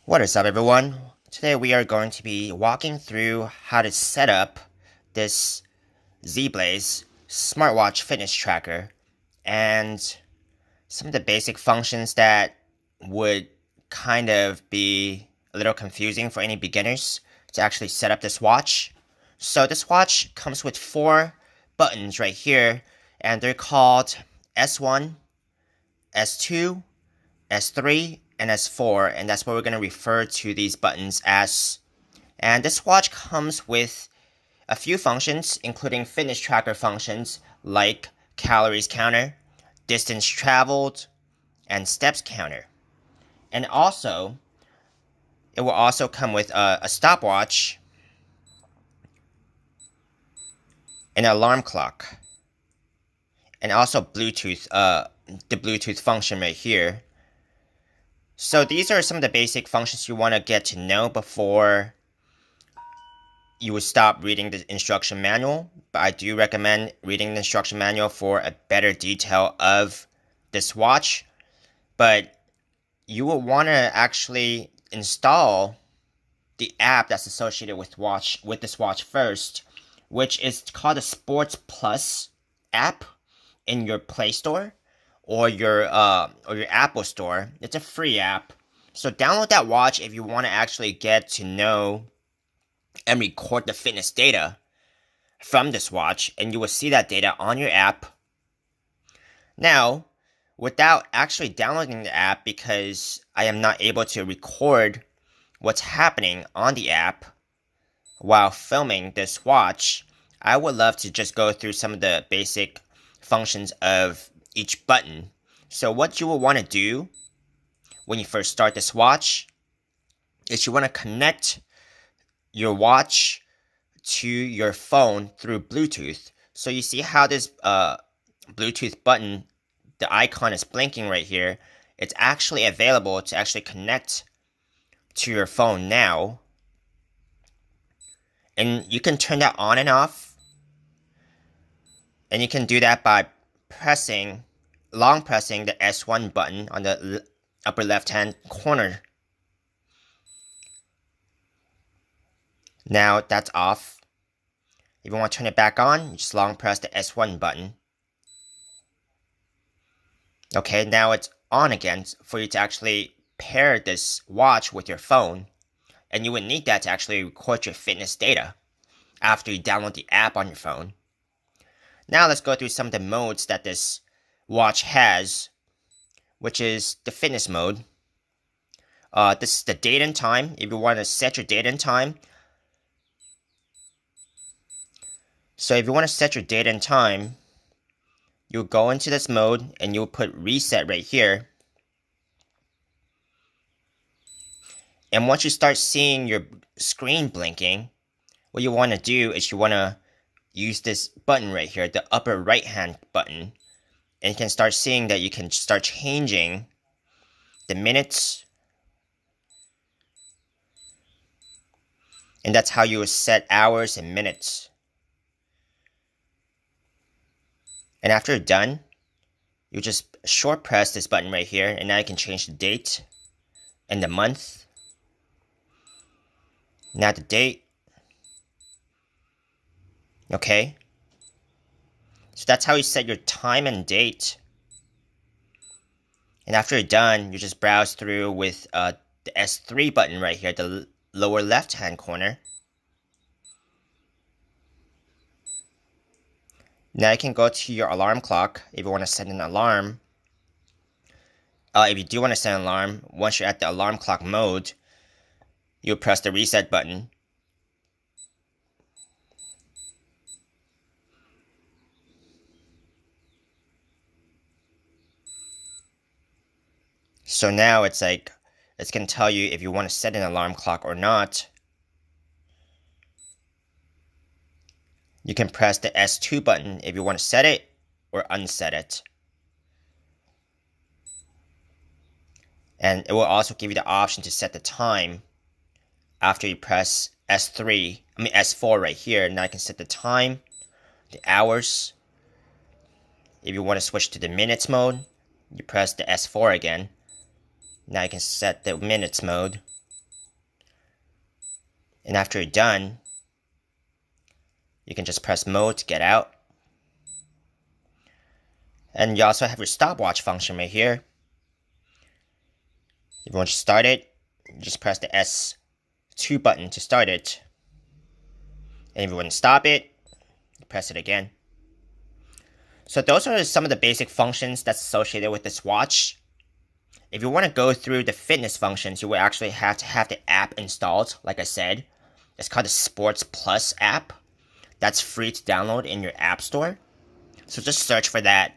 What is up, everyone? Today we are going to be walking through how to set up this Zeblaze smartwatch fitness tracker and some of the basic functions that would kind of be a little confusing for any beginners to actually set up this watch. So this watch comes with 4 buttons right here, and they're called S1, S2, S3, and S4, and that's what we're going to refer to these buttons as. And this watch comes with a few functions, including fitness tracker functions like calories counter, distance traveled, and steps counter. And also, it will also come with a stopwatch, an alarm clock, and also Bluetooth, the Bluetooth function right here. So these are some of the basic functions you want to get to know before you would stop reading the instruction manual. But I do recommend reading the instruction manual for a better detail of this watch. But you will want to actually install the app that's associated with this watch first, which is called the Sports Plus app in your Play Store or your Apple Store. It's a free app. So download that watch if you want to actually get to know and record the fitness data from this watch, and you will see that data on your app. Now, without actually downloading the app, because I am not able to record what's happening on the app while filming this watch, I would love to just go through some of the basic functions of each button. So what you will want to do when you first start this watch is you want to connect your watch to your phone through Bluetooth. So you see how this Bluetooth button, the icon is blinking right here. It's actually available to actually connect to your phone now. And you can turn that on and off. And you can do that by long pressing the S1 button on the upper left hand corner. Now that's off. If you want to turn it back on, you just long press the S1 button. Okay, now it's on again for you to actually pair this watch with your phone. And you would need that to actually record your fitness data after you download the app on your phone. Now let's go through some of the modes that this watch has, which is the fitness mode. This is the date and time. If you want to set your date and time. So if you want to set your date and time, you'll go into this mode and you'll put reset right here. And once you start seeing your screen blinking, what you want to do is you want to use this button right here, the upper right hand button. And you can start seeing that you can start changing the minutes. And that's how you will set hours and minutes. And after you're done, you just short press this button right here, and now you can change the date and the month. Now the date. Okay. So that's how you set your time and date. And after you're done, you just browse through with the S3 button right here, the lower left hand corner. Now you can go to your alarm clock if you want to set an alarm. If you do want to set an alarm, once you're at the alarm clock mode, you'll press the reset button. So now it's going to tell you if you want to set an alarm clock or not. You can press the S2 button if you want to set it or unset it. And it will also give you the option to set the time after you press S4 right here. Now I can set the time, the hours. If you want to switch to the minutes mode, you press the S4 again. Now you can set the minutes mode. And after you're done, you can just press mode to get out. And you also have your stopwatch function right here. If you want to start it, you just press the S2 button to start it. And if you want to stop it, you press it again. So those are some of the basic functions that's associated with this watch. If you want to go through the fitness functions, you will actually have to have the app installed, like I said. It's called the Sports Plus app. That's free to download in your app store. So just search for that.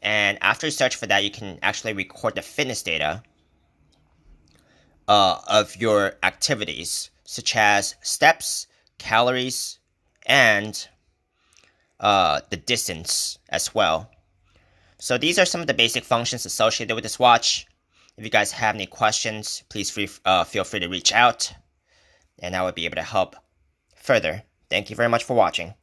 And after you search for that, you can actually record the fitness data of your activities, such as steps, calories, and the distance as well. So these are some of the basic functions associated with this watch. If you guys have any questions, please feel free to reach out, and I will be able to help further. Thank you very much for watching.